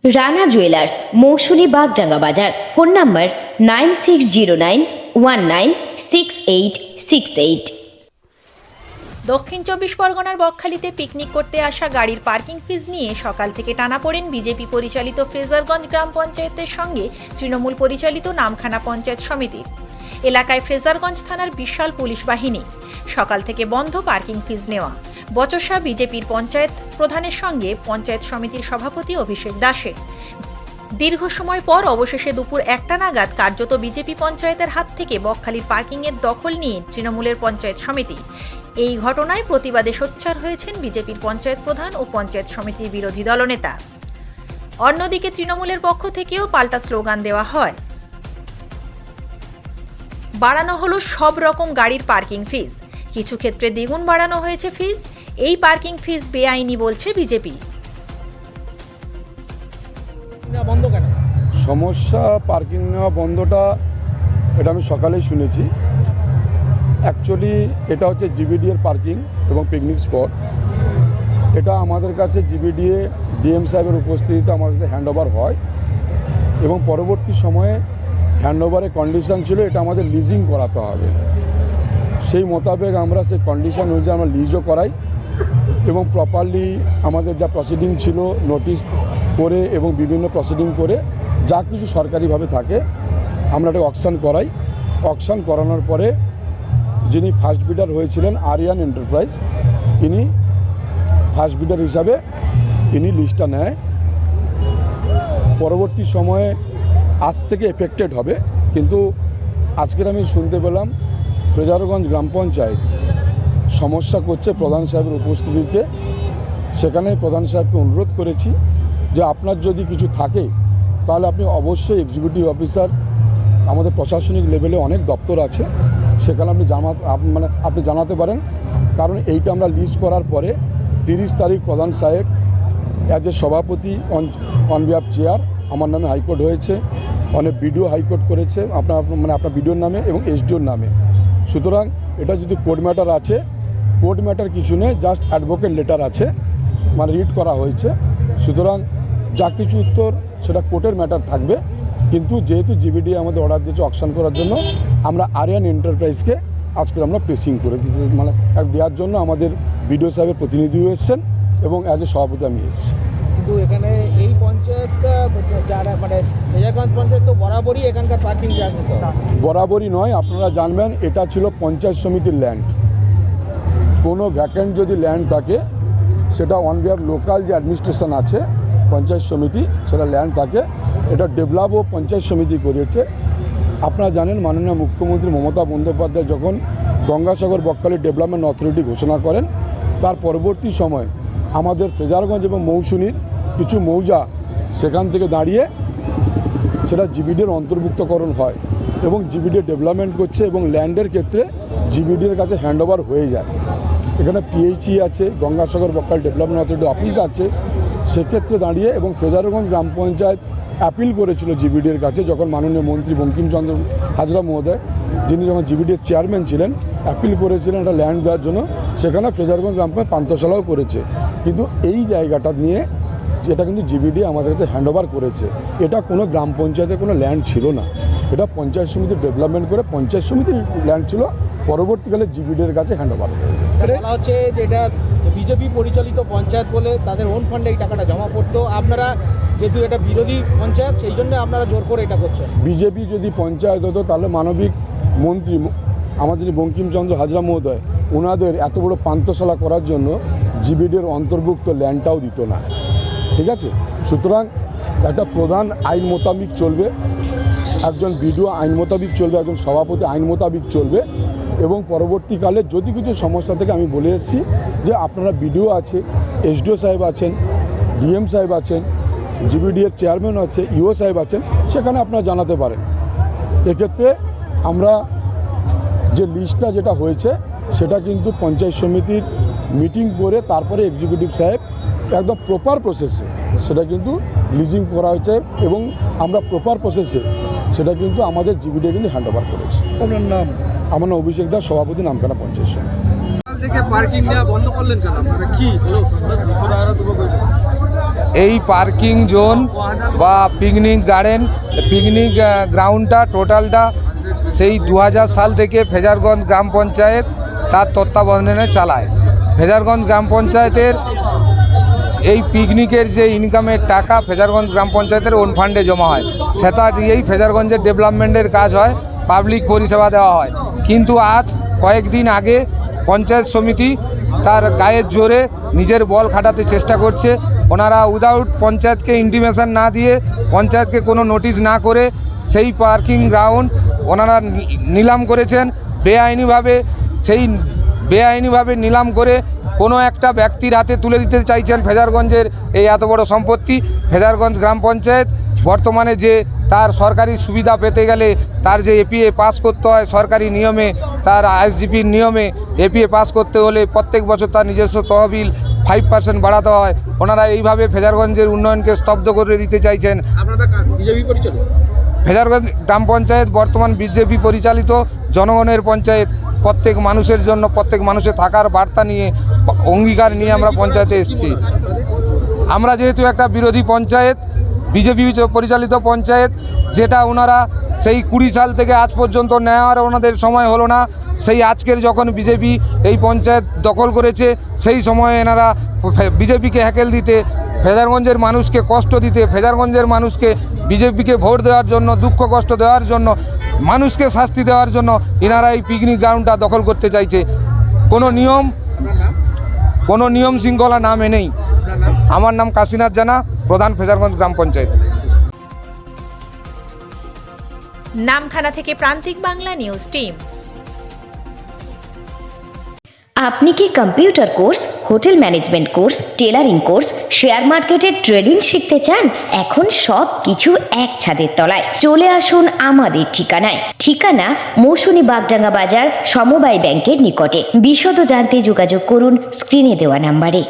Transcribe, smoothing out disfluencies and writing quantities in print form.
Rana jewellers, মৌসুমী বাগডাঙ্গা বাজার। Phone number 9609196868। দক্ষিণ চব্বিশ পরগনার বকখালিতে পিকনিক করতে আসা গাড়ির পার্কিং ফিজ নিয়ে সকাল থেকে টানাপোড়েন বিজেপি পরিচালিত ফ্রেজারগঞ্জ গ্রাম পঞ্চায়েতের সঙ্গে তৃণমূল পরিচালিত নামখানা পঞ্চায়েত সমিতির। এলাকায় ফ্রেজারগঞ্জ থানার বিশাল পুলিশ বাহিনী। সকাল থেকে বন্ধ পার্কিং ফিজ নেওয়া। বচসা বিজেপির পঞ্চায়েত প্রধানের সঙ্গে পঞ্চায়েত সমিতির সভাপতি অভিষেক দাসের। দীর্ঘ সময় পর অবশেষে দুপুর 1টা নাগাদ কার্যত বিজেপি পঞ্চায়েতের হাত থেকে বকখালির পার্কিংয়ের দখল নিয়ে তৃণমূলের পঞ্চায়েত সমিতি। এই ঘটনায় প্রতিবাদে সোচ্চার হয়েছেন বিজেপির পঞ্চায়েত প্রধান ও পঞ্চায়েত সমিতির বিরোধী দলনেতা। অন্যদিকে তৃণমূলের পক্ষ থেকেও পাল্টা স্লোগান দেওয়া হয়। বাড়ানো হলো সব রকম গাড়ির পার্কিং ফিজ, কিছু ক্ষেত্রে দ্বিগুণ বাড়ানো হয়েছে ফিজ। এই পার্কিং ফিজ বেআইনি বলছে বিজেপি। সমস্যা পার্কিং নেওয়া বন্ধটা এটা আমি সকালেই শুনেছি। অ্যাকচুয়ালি এটা হচ্ছে জিবিডিএর পার্কিং এবং পিকনিক স্পট। এটা আমাদের কাছে জিবিডিএ ডিএম সাহেবের উপস্থিতিতে আমার কাছে হ্যান্ডওভার হয় এবং পরবর্তী সময়ে হ্যান্ডওভারের কন্ডিশন ছিল এটা আমাদের লিজিং করাতে হবে। সেই মোতাবেক আমরা সেই কন্ডিশন অনুযায়ী আমরা লিজও করাই এবং প্রপারলি আমাদের যা প্রসিডিং ছিল নোটিশ করে এবং বিভিন্ন প্রসিডিং করে যা কিছু সরকারিভাবে থাকে আমরা এটা অকশন করাই। অকশন করানোর পরে যিনি ফার্স্ট বিডার হয়েছিলেন আরিয়ান এন্টারপ্রাইজ, ইনি ফার্স্ট বিডার হিসাবে ইনি লিস্টটা নেয়। পরবর্তী সময়ে আজ থেকে এফেক্টেড হবে, কিন্তু আজকের আমি শুনতে পেলাম ফ্রেজারগঞ্জ গ্রাম পঞ্চায়েত সমস্যা করছে প্রধান সাহেবের উপস্থিতিতে। সেখানে প্রধান সাহেবকে অনুরোধ করেছি যে আপনার যদি কিছু থাকে তাহলে আপনি অবশ্যই এক্সিকিউটিভ অফিসার, আমাদের প্রশাসনিক লেভেলে অনেক দপ্তর আছে, সেখানে আপনি জানাতে পারেন। কারণ এইটা আমরা লিস্ট করার পরে 30 তারিখ প্রধান সাহেব অ্যাজ এ সভাপতি অন বিহাফ চেয়ার আমার নামে হাইকোর্ট হয়েছে, অনেক বিডিও হাইকোর্ট করেছে আপনার বিডিওর নামে এবং এসডিওর নামে। সুতরাং এটা যদি কোর্ট ম্যাটার আছে, কোর্ট ম্যাটার কিছু নেই, জাস্ট অ্যাডভোকেট লেটার আছে, রিড করা হয়েছে। সুতরাং যা কিছু উত্তর সেটা কোর্টের ম্যাটার থাকবে। কিন্তু যেহেতু জিবিডি আমাদের অর্ডার দিয়েছে অকশন করার জন্য, আমরা আরিয়ান এন্টারপ্রাইজকে আজকে আমরা প্রেসিং করে দেওয়ার জন্য আমাদের বিডিও সাহেবের প্রতিনিধিও এসেছেন এবং অ্যাজ এ সভাপতি আমি এসেছি। কিন্তু এখানে এই পঞ্চায়েতটা যারা ফ্রেজারগঞ্জ পঞ্চায়েত তো বরাবরই এখানকার পার্কিং জায়গা বরাবরই নয়, আপনারা জানবেন এটা ছিল পঞ্চায়েত সমিতির ল্যান্ড। কোনো ভ্যাকেন্ট যদি ল্যান্ড থাকে সেটা অন বিহাফ লোকাল যে অ্যাডমিনিস্ট্রেশন আছে পঞ্চায়েত সমিতি, সেটা ল্যান্ড থাকে, এটা ডেভেলপও পঞ্চায়েত সমিতি করেছে। আপনারা জানেন মাননীয় মুখ্যমন্ত্রী মমতা বন্দ্যোপাধ্যায় যখন গঙ্গাসাগর বকখালি ডেভেলপমেন্ট অথরিটি ঘোষণা করেন, তার পরবর্তী সময় আমাদের ফ্রেজারগঞ্জ এবং মৌসুমীর কিছু মৌজা সেখান থেকে দাঁড়িয়ে সেটা জিবিডির অন্তর্ভুক্তকরণ হয় এবং জিবিডি ডেভেলপমেন্ট করছে এবং ল্যান্ডের ক্ষেত্রে জিবিডির কাছে হ্যান্ডওভার হয়ে যায়। এখানে পিএইচই আছে, Gangasagar Bakkhali development authority office আছে। সেক্ষেত্রে দাঁড়িয়ে এবং ফ্রেজারগঞ্জ গ্রাম পঞ্চায়েত অ্যাপিল করেছিল জিবিডির কাছে, যখন মাননীয় মন্ত্রী বঙ্কিমচন্দ্র হাজরা মহোদয়, যিনি যখন জিবিডির চেয়ারম্যান ছিলেন, অ্যাপিল করেছিলেন একটা ল্যান্ড দেওয়ার জন্য। সেখানে ফ্রেজারগঞ্জ গ্রাম পঞ্চায়েত পান্থশালাও করেছে, কিন্তু এই জায়গাটা নিয়ে যেটা কিন্তু জিবিডি আমাদের কাছে হ্যান্ডওভার করেছে। এটা কোনো গ্রাম পঞ্চায়েতের কোনো ল্যান্ড ছিল না, এটা পঞ্চায়েত সমিতি ডেভেলপমেন্ট করে পঞ্চায়েত সমিতির ল্যান্ড ছিল, পরবর্তীকালে জিবিডির কাছে হ্যান্ডওভার হয়েছে। বলা হচ্ছে যে এটা বিজেপি পরিচালিত পঞ্চায়েত বলে তাদের ওন ফান্ডে এই টাকাটা জমা পড়তো। আপনারা যেহেতু এটা বিরোধী পঞ্চায়েত, সেই জন্য আপনারা জোর করে এটা করছেন। বিজেপি যদি পঞ্চায়েত হতো তাহলে মানবিক মন্ত্রী আমাদের বঙ্কিমচন্দ্র হাজরা মহোদয় ওনাদের এত বড় পান্থশালা করার জন্য জিবিডির অন্তর্ভুক্ত ল্যান্ডটাও দিত না। ঠিক আছে, সুতরাং একটা প্রধান আইন মোতাবিক চলবে, একজন বিডিও আইন মোতাবিক চলবে, একজন সভাপতি আইন মোতাবিক চলবে এবং পরবর্তীকালে যদি কিছু সমস্যা থেকে আমি বলে এসেছি যে আপনারা বিডিও আছে, এসডিও সাহেব আছেন, ডিএম সাহেব আছেন, জিবিডিএর চেয়ারম্যান আছে, ইও সাহেব আছেন, সেখানে আপনারা জানাতে পারেন। এক্ষেত্রে আমরা যে লিস্টটা যেটা হয়েছে সেটা কিন্তু পঞ্চায়েত সমিতির মিটিং করে তারপরে এক্সিকিউটিভ সাহেব একদম প্রপার প্রসেসে সেটা কিন্তু লিজিং করা হয়েছে এবং আমরা প্রপার প্রসেসে সেটা কিন্তু আমাদের জিবিডি কিন্তু হ্যান্ডওভার করেছি। আপনার নাম? আমার নাম অভিষেক দাস, সভাপতি নামখানা পঞ্চায়েত সমিতি। থেকে পার্কিং নেওয়া বন্ধ করলেন কেন আপনারা? কি এই পার্কিং জোন বা পিকনিক গার্ডেন, পিকনিক গ্রাউন্ডটা টোটালটা সেই 2000 সাল থেকে ফেজারগঞ্জ গ্রাম পঞ্চায়েত তার তত্ত্বাবধানে চালায়। ফেজারগঞ্জ গ্রাম পঞ্চায়েতের এই পিকনিকের যে ইনকামের টাকা ফেজারগঞ্জ গ্রাম পঞ্চায়েতের ওন ফান্ডে জমা হয়, সেটা দিয়েই ফেজারগঞ্জের ডেভেলপমেন্টের কাজ হয়, পাবলিক পরিষেবা দেওয়া হয়। কিন্তু আজ কয়েকদিন আগে পঞ্চায়েত সমিতি তার গায়ের জোরে নিজের বল খাটাতে চেষ্টা করছে। ওনারা উইদাউট পঞ্চায়েতকে ইন্টিমেশন না দিয়ে, পঞ্চায়েতকে কোনো নোটিশ না করে সেই পার্কিং গ্রাউন্ড ওনারা নিলাম করেছেন বেআইনিভাবে। সেই বেআইনিভাবে নিলাম করে কোনো একটা ব্যক্তির হাতে তুলে দিতে চাইছেন ফেজারগঞ্জের এই এত বড় সম্পত্তি। ফেজারগঞ্জ গ্রাম পঞ্চায়েত বর্তমানে যে তার সরকারি সুবিধা পেতে গেলে তার যে এপিএ পাস করতে হয় সরকারি নিয়মে, তার আইএসজিপির নিয়মে এপিএ পাস করতে হলে প্রত্যেক বছর তার নিজস্ব তহবিল 5% বাড়াতে হয়। ওনারা এইভাবে ফেজারগঞ্জের উন্নয়নকে স্তব্ধ করে দিতে চাইছেন। আপনারা বিজেপি পরিচালিত ফেজারগঞ্জ গ্রাম পঞ্চায়েত বর্তমান বিজেপি পরিচালিত জনগণের পঞ্চায়েত। প্রত্যেক মানুষের জন্য, প্রত্যেক মানুষের থাকার বার্তা নিয়ে, অঙ্গীকার নিয়ে আমরা পঞ্চায়েতে এসেছি। আমরা যেহেতু একটা বিরোধী পঞ্চায়েত, বিজেপি পরিচালিত পঞ্চায়েত, যেটা ওনারা সেই 20 সাল থেকে আজ পর্যন্ত নেওয়ার ওনাদের সময় হলো না। সেই আজকের যখন বিজেপি এই পঞ্চায়েত দখল করেছে সেই সময়ে এনারা বিজেপিকে হ্যাকেল দিতে, ফেজারগঞ্জের মানুষকে কষ্ট দিতে, ফেজারগঞ্জের মানুষকে বিজেপিকে ভোট দেওয়ার জন্য, দুঃখ কষ্ট দেওয়ার জন্য, মানুষকে শাস্তি দেওয়ার জন্য এনারা এই পিকনিক গ্রাউন্ডটা দখল করতে চাইছে। কোনো নিয়ম শৃঙ্খলা না মেনেই। আমার নাম কাশীনাথ জানা, প্রধান ফেজারগঞ্জ গ্রাম পঞ্চায়েত। নামখানা থেকে প্রান্তিক বাংলা নিউজ টিম। আপনি কি computer course, hotel management course, tailoring course, share মার্কেটের ট্রেডিং শিখতে চান? এখন সব কিছু এক ছাদের তলায়। চলে আসুন আমাদের ঠিকানায়। ঠিকানা মৌসুনী বাগডাঙ্গা বাজার, সমবায় ব্যাংকের নিকটে। বিশদ জানতে যোগাযোগ করুন স্ক্রিনে দেওয়া নাম্বারে।